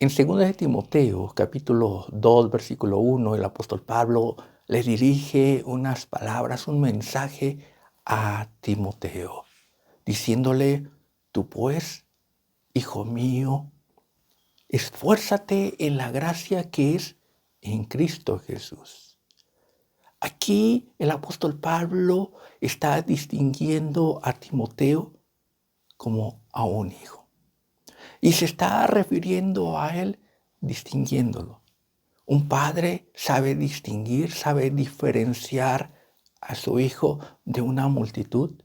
En 2 de Timoteo, capítulo 2, versículo 1, el apóstol Pablo le dirige unas palabras, un mensaje a Timoteo, diciéndole: tú pues, hijo mío, esfuérzate en la gracia que es en Cristo Jesús. Aquí el apóstol Pablo está distinguiendo a Timoteo como a un hijo. Y se está refiriendo a él distinguiéndolo. Un padre sabe distinguir, sabe diferenciar a su hijo de una multitud.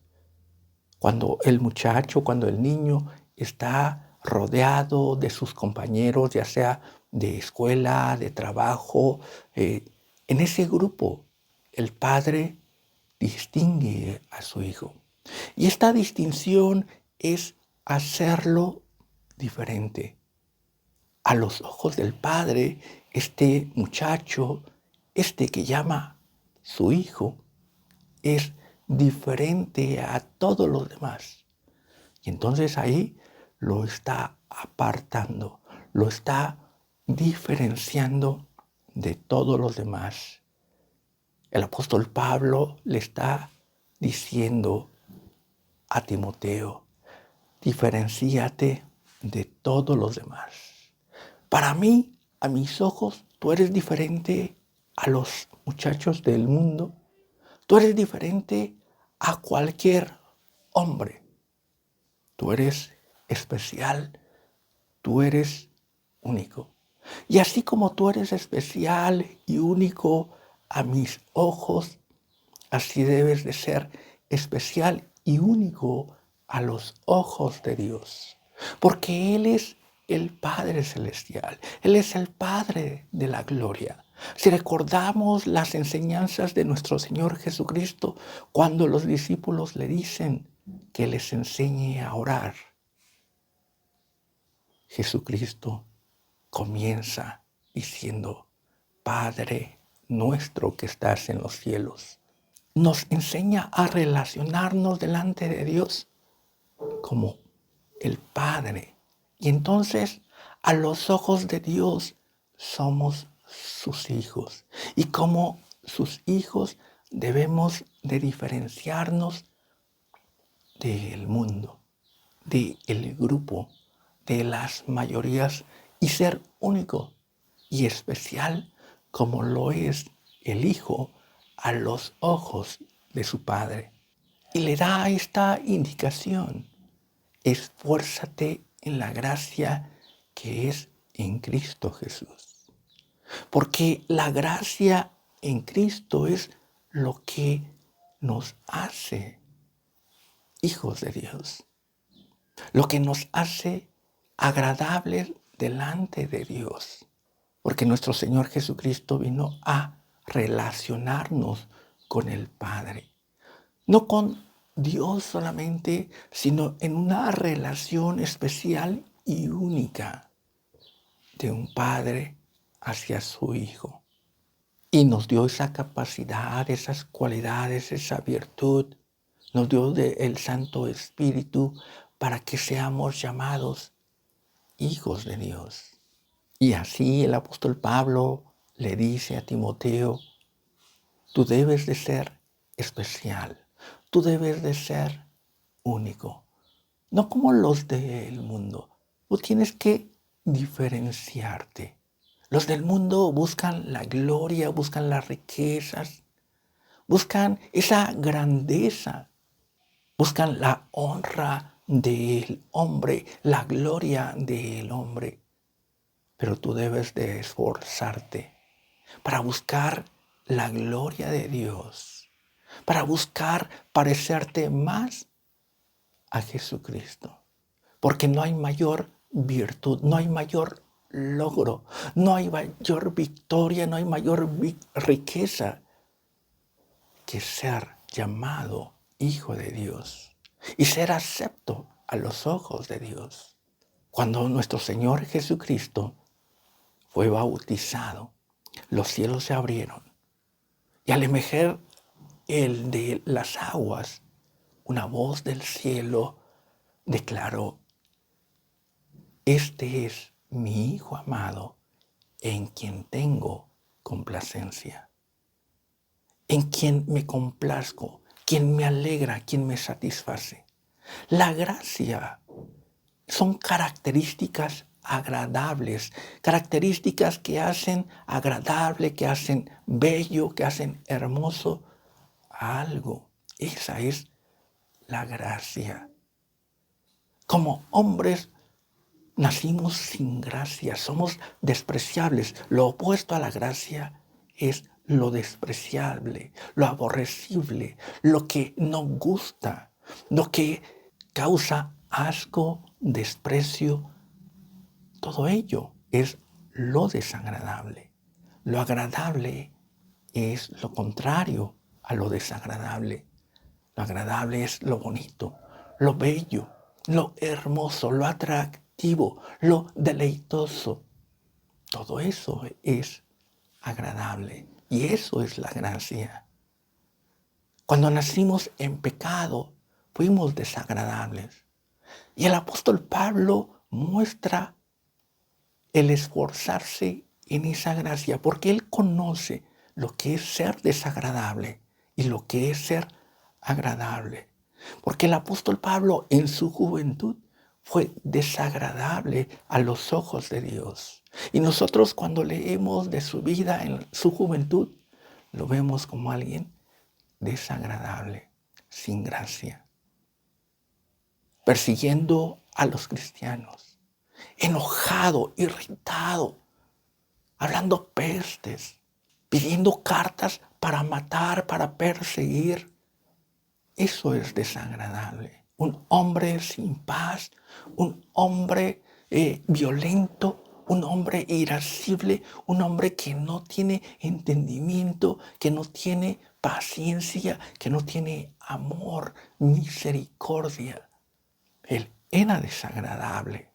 Cuando el niño está rodeado de sus compañeros, ya sea de escuela, de trabajo, en ese grupo el padre distingue a su hijo. Y esta distinción es hacerlo diferente. A los ojos del padre, este muchacho, que llama su hijo, es diferente a todos los demás. Y entonces ahí lo está apartando, lo está diferenciando de todos los demás. El apóstol Pablo le está diciendo a Timoteo: diferenciate de todos los demás. Para mí, a mis ojos, tú eres diferente a los muchachos del mundo. Tú eres diferente a cualquier hombre. Tú eres especial. Tú eres único. Y así como tú eres especial y único a mis ojos, así debes de ser especial y único a los ojos de Dios. Porque Él es el Padre Celestial. Él es el Padre de la gloria. Si recordamos las enseñanzas de nuestro Señor Jesucristo, cuando los discípulos le dicen que les enseñe a orar, Jesucristo comienza diciendo: Padre nuestro que estás en los cielos. Nos enseña a relacionarnos delante de Dios como el Padre. Y entonces, a los ojos de Dios, somos sus hijos. Y como sus hijos, debemos de diferenciarnos del mundo, del grupo, de las mayorías, y ser único y especial como lo es el Hijo a los ojos de su Padre. Y le da esta indicación: esfuérzate en la gracia que es en Cristo Jesús. Porque la gracia en Cristo es lo que nos hace hijos de Dios, lo que nos hace agradables delante de Dios. Porque nuestro Señor Jesucristo vino a relacionarnos con el Padre. No con Dios solamente, sino en una relación especial y única de un padre hacia su hijo. Y nos dio esa capacidad, esas cualidades, esa virtud. Nos dio el Santo Espíritu para que seamos llamados hijos de Dios. Y así el apóstol Pablo le dice a Timoteo: tú debes de ser especial. Tú debes de ser único, no como los del mundo. Tú tienes que diferenciarte. Los del mundo buscan la gloria, buscan las riquezas, buscan esa grandeza, buscan la honra del hombre, la gloria del hombre. Pero tú debes de esforzarte para buscar la gloria de Dios, para buscar parecerte más a Jesucristo. Porque no hay mayor virtud, no hay mayor logro, no hay mayor victoria, no hay mayor riqueza que ser llamado hijo de Dios y ser acepto a los ojos de Dios. Cuando nuestro Señor Jesucristo fue bautizado, los cielos se abrieron y al emerger el de las aguas, una voz del cielo declaró: este es mi Hijo amado, en quien tengo complacencia, en quien me complazco, quien me alegra, quien me satisface. La gracia son características agradables, características que hacen agradable, que hacen bello, que hacen hermoso algo. Esa es la gracia. Como hombres nacimos sin gracia, somos despreciables. Lo opuesto a la gracia es lo despreciable, lo aborrecible, lo que no gusta, lo que causa asco, desprecio. Todo ello es lo desagradable. Lo agradable es lo contrario a lo desagradable. Lo agradable es lo bonito, lo bello, lo hermoso, lo atractivo, lo deleitoso. Todo eso es agradable y eso es la gracia. Cuando nacimos en pecado, fuimos desagradables. Y el apóstol Pablo muestra el esforzarse en esa gracia, porque él conoce lo que es ser desagradable y lo que es ser agradable. Porque el apóstol Pablo en su juventud fue desagradable a los ojos de Dios. Y nosotros cuando leemos de su vida en su juventud, lo vemos como alguien desagradable, sin gracia, persiguiendo a los cristianos, enojado, irritado, hablando pestes, pidiendo cartas para matar, para perseguir. Eso es desagradable. Un hombre sin paz, un hombre violento, un hombre irascible, un hombre que no tiene entendimiento, que no tiene paciencia, que no tiene amor, misericordia. Él era desagradable,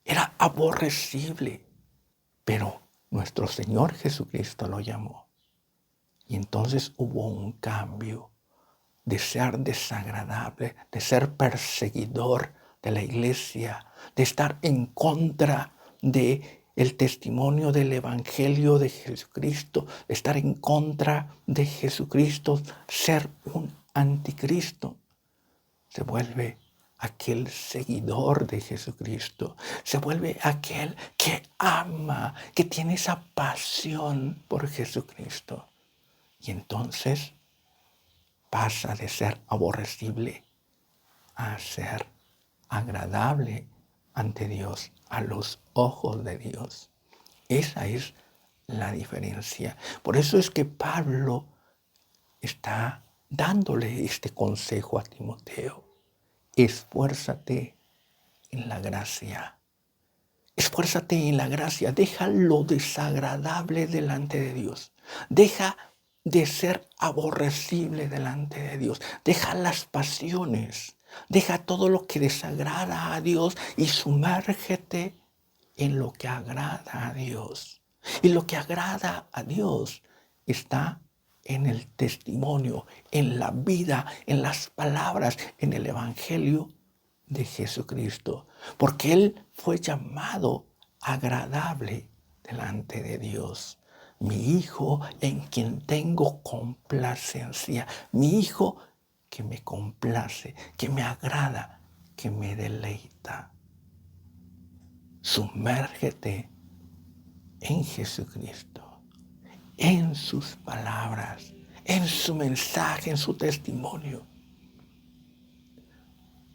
era aborrecible, pero nuestro Señor Jesucristo lo llamó. Y entonces hubo un cambio de ser desagradable, de ser perseguidor de la iglesia, de estar en contra de el testimonio del Evangelio de Jesucristo, de estar en contra de Jesucristo, ser un anticristo. Se vuelve aquel seguidor de Jesucristo, se vuelve aquel que ama, que tiene esa pasión por Jesucristo. Y entonces pasa de ser aborrecible a ser agradable ante Dios, a los ojos de Dios. Esa es la diferencia. Por eso es que Pablo está dándole este consejo a Timoteo. Esfuérzate en la gracia. Esfuérzate en la gracia. Deja lo desagradable delante de Dios. Deja de ser aborrecible delante de Dios. Deja las pasiones. Deja todo lo que desagrada a Dios y sumérgete en lo que agrada a Dios. Y lo que agrada a Dios está en el testimonio, en la vida, en las palabras, en el Evangelio de Jesucristo. Porque Él fue llamado agradable delante de Dios. Mi Hijo en quien tengo complacencia. Mi Hijo que me complace, que me agrada, que me deleita. Sumérgete en Jesucristo, en sus palabras, en su mensaje, en su testimonio.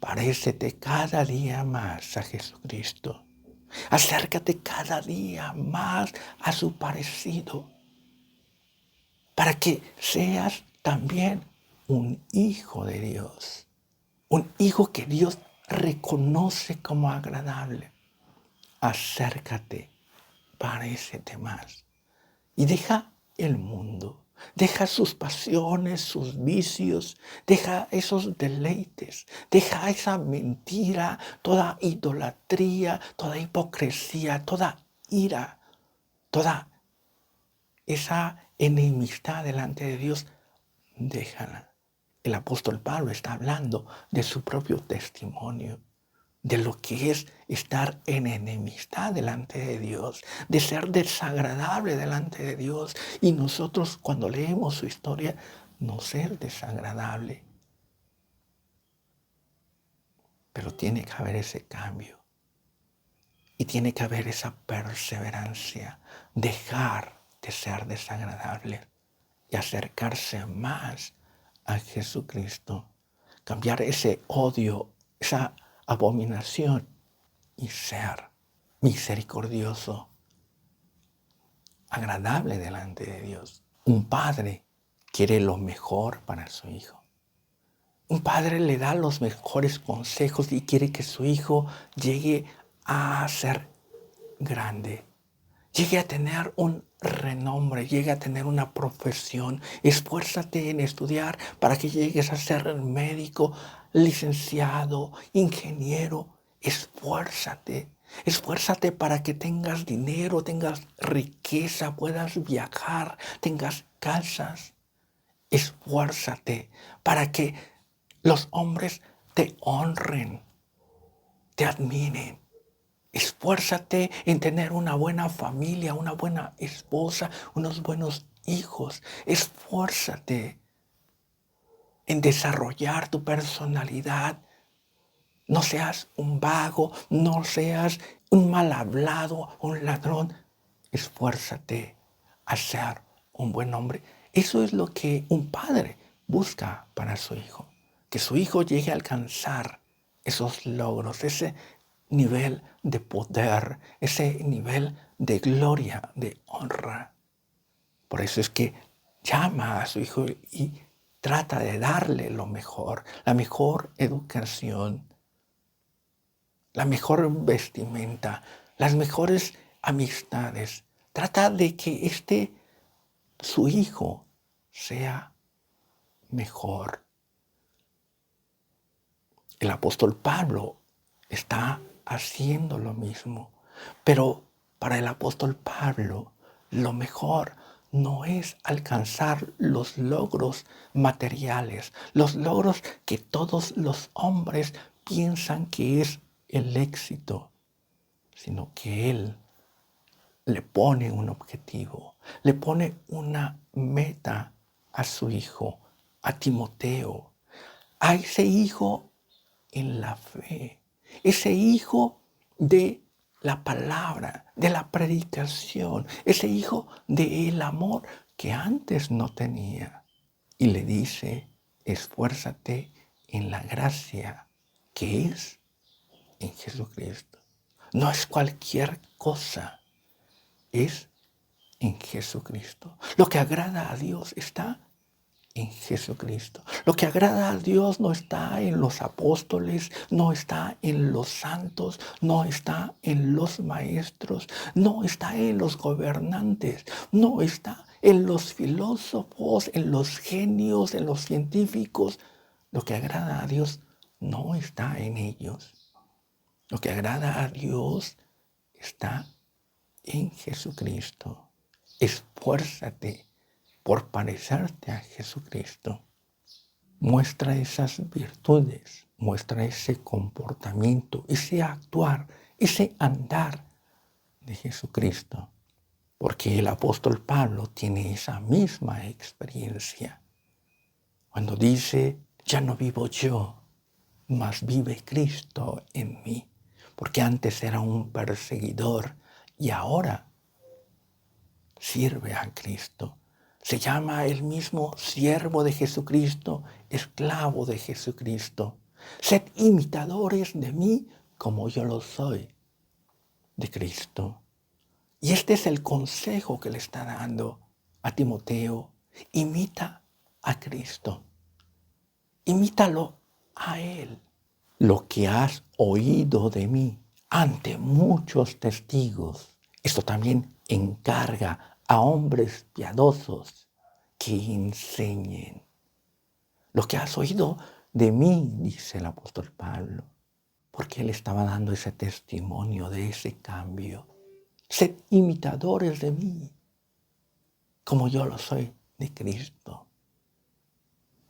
Parécete cada día más a Jesucristo. Acércate cada día más a su parecido, para que seas también un hijo de Dios, un hijo que Dios reconoce como agradable. Acércate, parécete más y deja el mundo. Deja sus pasiones, sus vicios, deja esos deleites, deja esa mentira, toda idolatría, toda hipocresía, toda ira, toda esa enemistad delante de Dios, déjala. El apóstol Pablo está hablando de su propio testimonio, de lo que es estar en enemistad delante de Dios, de ser desagradable delante de Dios. Y nosotros cuando leemos su historia, no ser desagradable. Pero tiene que haber ese cambio. Y tiene que haber esa perseverancia, dejar de ser desagradable y acercarse más a Jesucristo. Cambiar ese odio, esa abominación y ser misericordioso, agradable delante de Dios. Un padre quiere lo mejor para su hijo. Un padre le da los mejores consejos y quiere que su hijo llegue a ser grande, llegue a tener un renombre, llegue a tener una profesión. Esfuérzate en estudiar para que llegues a ser médico, licenciado, ingeniero. Esfuérzate. Esfuérzate para que tengas dinero, tengas riqueza, puedas viajar, tengas casas. Esfuérzate para que los hombres te honren, te admiren. Esfuérzate en tener una buena familia, una buena esposa, unos buenos hijos. Esfuérzate en desarrollar tu personalidad. No seas un vago, no seas un mal hablado, un ladrón. Esfuérzate a ser un buen hombre. Eso es lo que un padre busca para su hijo. Que su hijo llegue a alcanzar esos logros, ese nivel de poder, ese nivel de gloria, de honra. Por eso es que llama a su hijo y trata de darle lo mejor, la mejor educación, la mejor vestimenta, las mejores amistades. Trata de que su hijo, sea mejor. El apóstol Pablo está haciendo lo mismo, pero para el apóstol Pablo lo mejor no es alcanzar los logros materiales, los logros que todos los hombres piensan que es el éxito, sino que él le pone un objetivo, le pone una meta a su hijo, a Timoteo, a ese hijo en la fe, ese hijo de la palabra, de la predicación, ese hijo del amor que antes no tenía. Y le dice, esfuérzate en la gracia que es en Jesucristo. No es cualquier cosa, es en Jesucristo. Lo que agrada a Dios está en Jesucristo. Lo que agrada a Dios no está en los apóstoles, no está en los santos, no está en los maestros, no está en los gobernantes, no está en los filósofos, en los genios, en los científicos. Lo que agrada a Dios no está en ellos. Lo que agrada a Dios está en Jesucristo. Esfuérzate por parecerte a Jesucristo. Muestra esas virtudes, muestra ese comportamiento, ese actuar, ese andar de Jesucristo. Porque el apóstol Pablo tiene esa misma experiencia. Cuando dice, ya no vivo yo, mas vive Cristo en mí. Porque antes era un perseguidor y ahora sirve a Cristo. Se llama el mismo siervo de Jesucristo, esclavo de Jesucristo. Sed imitadores de mí como yo lo soy de Cristo. Y este es el consejo que le está dando a Timoteo. Imita a Cristo. Imítalo a Él. Lo que has oído de mí ante muchos testigos. Esto también encarga a hombres piadosos que enseñen. Lo que has oído de mí, dice el apóstol Pablo, porque él estaba dando ese testimonio de ese cambio. Sed imitadores de mí, como yo lo soy de Cristo.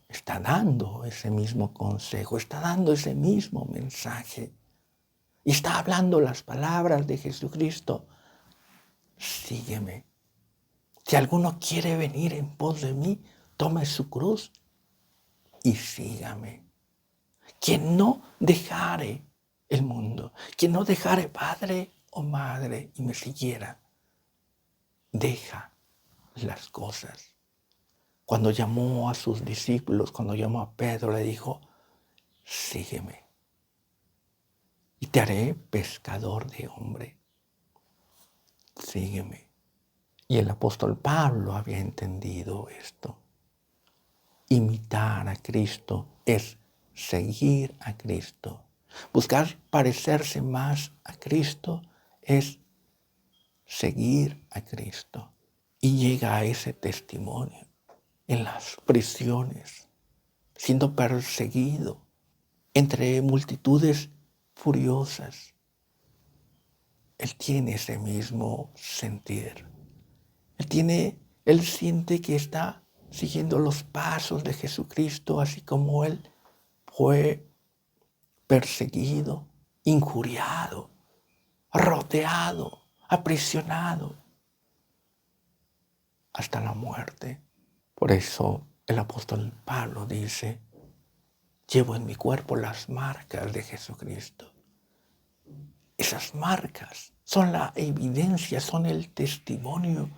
Está dando ese mismo consejo, está dando ese mismo mensaje. y está hablando las palabras de Jesucristo. Sígueme. Si alguno quiere venir en pos de mí, tome su cruz y sígame. Quien no dejare el mundo, quien no dejare padre o madre y me siguiera, deja las cosas. Cuando llamó a sus discípulos, cuando llamó a Pedro, le dijo, sígueme y te haré pescador de hombre. Sígueme. Y el apóstol Pablo había entendido esto. Imitar a Cristo es seguir a Cristo. Buscar parecerse más a Cristo es seguir a Cristo. Y llega a ese testimonio en las prisiones, siendo perseguido entre multitudes furiosas. Él tiene ese mismo sentir. Él siente que está siguiendo los pasos de Jesucristo, así como Él fue perseguido, injuriado, rodeado, aprisionado hasta la muerte. Por eso el apóstol Pablo dice, llevo en mi cuerpo las marcas de Jesucristo. Esas marcas son la evidencia, son el testimonio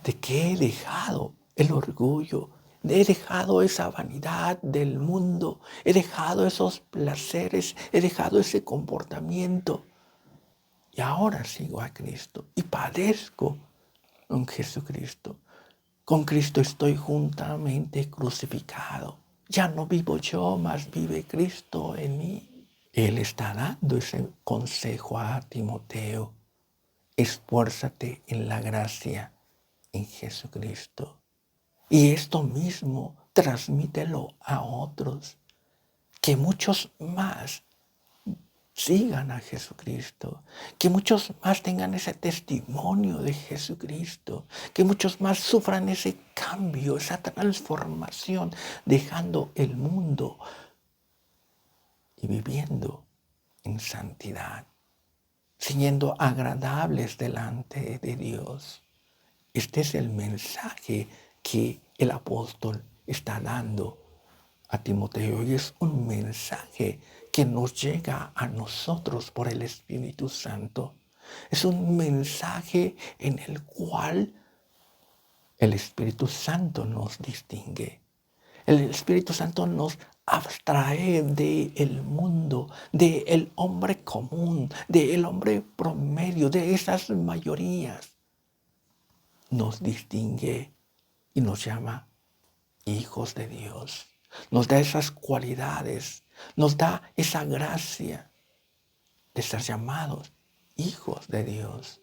de que he dejado el orgullo, he dejado esa vanidad del mundo, he dejado esos placeres, he dejado ese comportamiento. Y ahora sigo a Cristo y padezco con Jesucristo. Con Cristo estoy juntamente crucificado. Ya no vivo yo, mas vive Cristo en mí. Él está dando ese consejo a Timoteo. Esfuérzate en la gracia en Jesucristo. Y esto mismo transmítelo a otros, que muchos más sigan a Jesucristo, que muchos más tengan ese testimonio de Jesucristo, que muchos más sufran ese cambio, esa transformación, dejando el mundo y viviendo en santidad, siendo agradables delante de Dios. Este es el mensaje que el apóstol está dando a Timoteo y es un mensaje que nos llega a nosotros por el Espíritu Santo. Es un mensaje en el cual el Espíritu Santo nos distingue. El Espíritu Santo nos abstrae del mundo, del hombre común, del hombre promedio, de esas mayorías. Nos distingue y nos llama hijos de Dios. Nos da esas cualidades, nos da esa gracia de ser llamados hijos de Dios.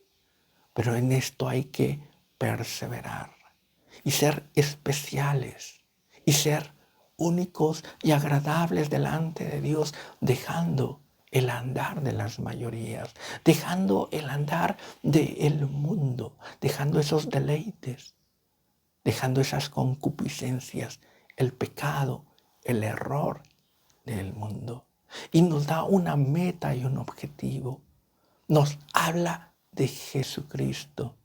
Pero en esto hay que perseverar y ser especiales y ser únicos y agradables delante de Dios, dejando el andar de las mayorías, dejando el andar del mundo, dejando esos deleites, dejando esas concupiscencias, el pecado, el error del mundo. Y nos da una meta y un objetivo. Nos habla de Jesucristo.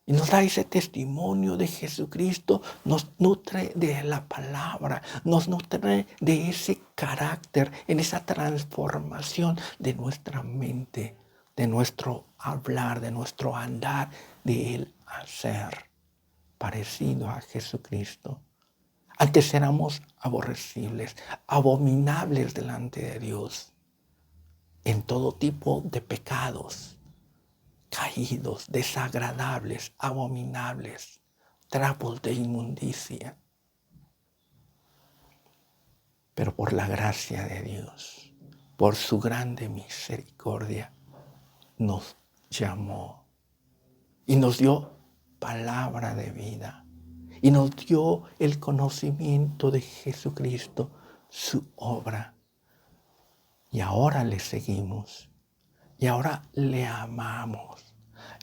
Y nos da ese testimonio de Jesucristo, nos nutre de la palabra, nos nutre de ese carácter, en esa transformación de nuestra mente, de nuestro hablar, de nuestro andar, de el hacer parecido a Jesucristo. Antes éramos aborrecibles, abominables delante de Dios, en todo tipo de pecados, caídos, desagradables, abominables, trapos de inmundicia. Pero por la gracia de Dios, por su grande misericordia, nos llamó y nos dio palabra de vida. Y nos dio el conocimiento de Jesucristo, su obra. Y ahora le seguimos. Y ahora le amamos.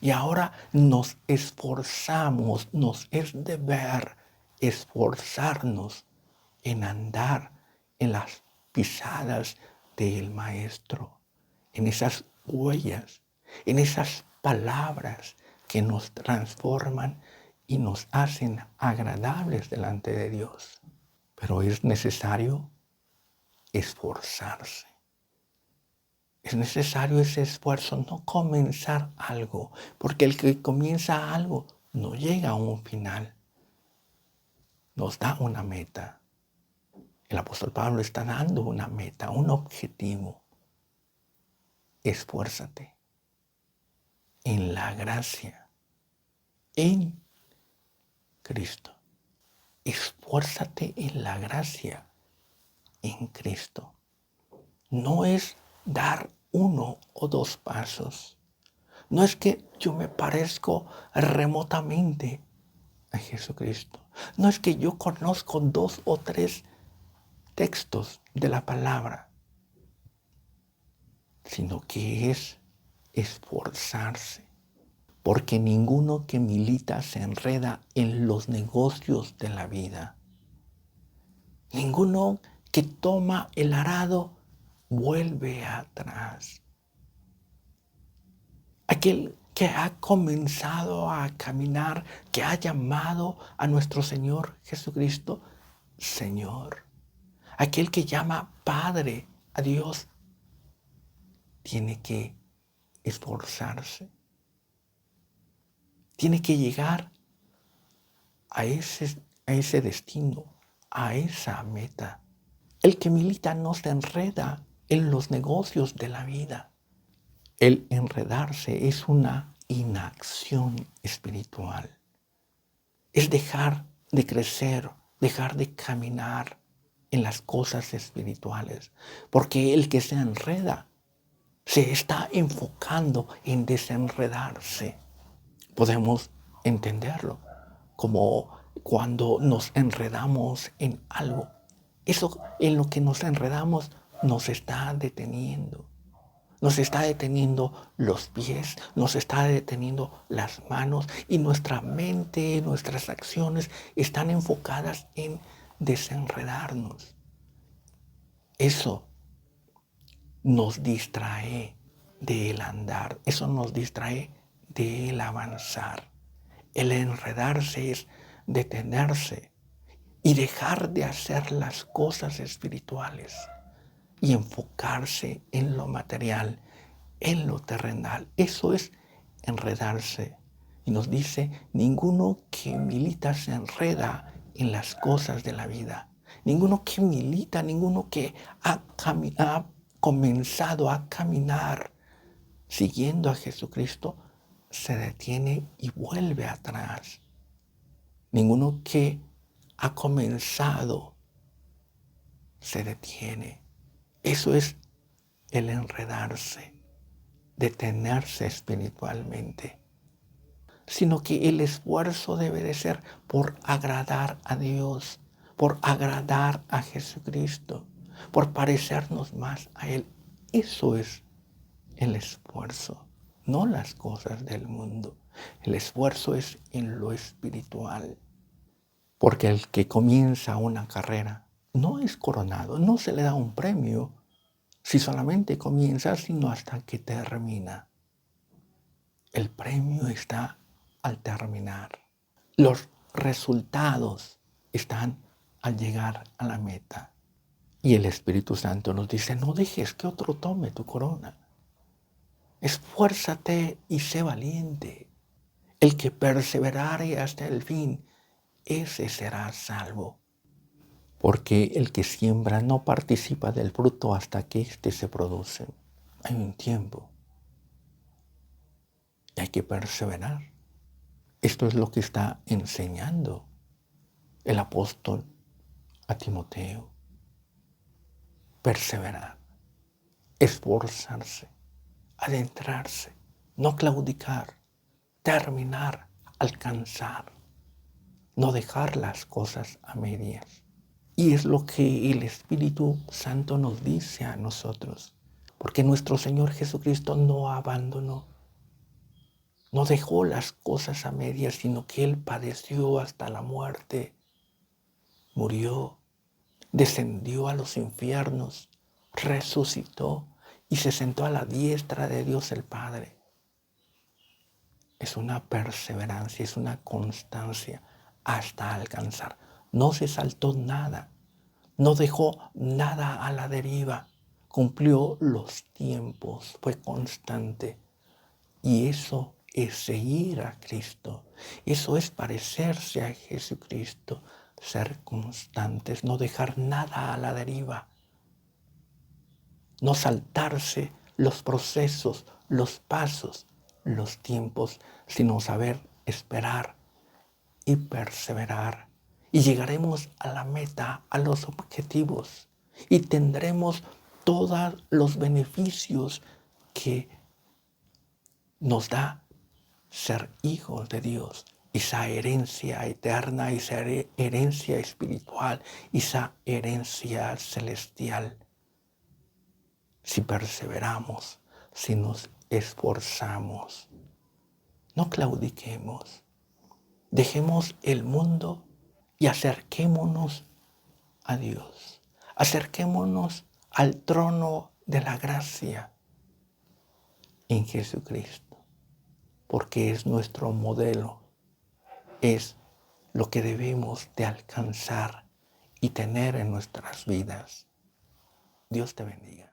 Y ahora nos esforzamos, nos es deber esforzarnos en andar en las pisadas del Maestro, en esas huellas, en esas palabras que nos transforman y nos hacen agradables delante de Dios. Pero es necesario esforzarse. Es necesario ese esfuerzo, no comenzar algo, porque el que comienza algo no llega a un final, nos da una meta. El apóstol Pablo está dando una meta, un objetivo. Esfuérzate en la gracia, en Cristo. Esfuérzate en la gracia, en Cristo. No es dar 1 o 2 pasos. No es que yo me parezco remotamente a Jesucristo. No es que yo conozco 2 o 3 textos de la palabra, sino que es esforzarse. Porque ninguno que milita se enreda en los negocios de la vida. Ninguno que toma el arado vuelve atrás. Aquel que ha comenzado a caminar, que ha llamado a nuestro Señor Jesucristo, Señor. Aquel que llama Padre a Dios, tiene que esforzarse. Tiene que llegar a ese destino, a esa meta. El que milita no se enreda en los negocios de la vida. El enredarse es una inacción espiritual. Es dejar de crecer, dejar de caminar en las cosas espirituales. Porque el que se enreda se está enfocando en desenredarse. Podemos entenderlo como cuando nos enredamos en algo. Eso en lo que nos enredamos nos está deteniendo. Nos está deteniendo los pies, nos está deteniendo las manos y nuestra mente, nuestras acciones están enfocadas en desenredarnos. Eso nos distrae del andar, eso nos distrae del avanzar. El enredarse es detenerse y dejar de hacer las cosas espirituales y enfocarse en lo material, en lo terrenal. Eso es enredarse. Y nos dice, ninguno que milita se enreda en las cosas de la vida. Ninguno que milita, ninguno que ha comenzado a caminar siguiendo a Jesucristo, se detiene y vuelve atrás. Ninguno que ha comenzado se detiene. Eso es el enredarse, detenerse espiritualmente. Sino que el esfuerzo debe de ser por agradar a Dios, por agradar a Jesucristo, por parecernos más a Él. Eso es el esfuerzo, no las cosas del mundo. El esfuerzo es en lo espiritual. Porque el que comienza una carrera no es coronado, no se le da un premio si solamente comienza, sino hasta que termina. El premio está al terminar. Los resultados están al llegar a la meta. Y el Espíritu Santo nos dice, no dejes que otro tome tu corona. Esfuérzate y sé valiente. El que perseverare hasta el fin, ese será salvo. Porque el que siembra no participa del fruto hasta que éste se produce. Hay un tiempo. Y hay que perseverar. Esto es lo que está enseñando el apóstol a Timoteo. Perseverar, esforzarse, adentrarse, no claudicar, terminar, alcanzar, no dejar las cosas a medias. Y es lo que el Espíritu Santo nos dice a nosotros. Porque nuestro Señor Jesucristo no abandonó, no dejó las cosas a medias, sino que Él padeció hasta la muerte, murió, descendió a los infiernos, resucitó y se sentó a la diestra de Dios el Padre. Es una perseverancia, es una constancia hasta alcanzar. No se saltó nada, no dejó nada a la deriva, cumplió los tiempos, fue constante. Y eso es seguir a Cristo, eso es parecerse a Jesucristo, ser constantes, no dejar nada a la deriva, no saltarse los procesos, los pasos, los tiempos, sino saber esperar y perseverar. Y llegaremos a la meta, a los objetivos, y tendremos todos los beneficios que nos da ser hijos de Dios, esa herencia eterna, esa herencia espiritual, esa herencia celestial. Si perseveramos, si nos esforzamos, no claudiquemos, dejemos el mundo y acerquémonos a Dios. Acerquémonos al trono de la gracia en Jesucristo, porque es nuestro modelo, es lo que debemos de alcanzar y tener en nuestras vidas. Dios te bendiga.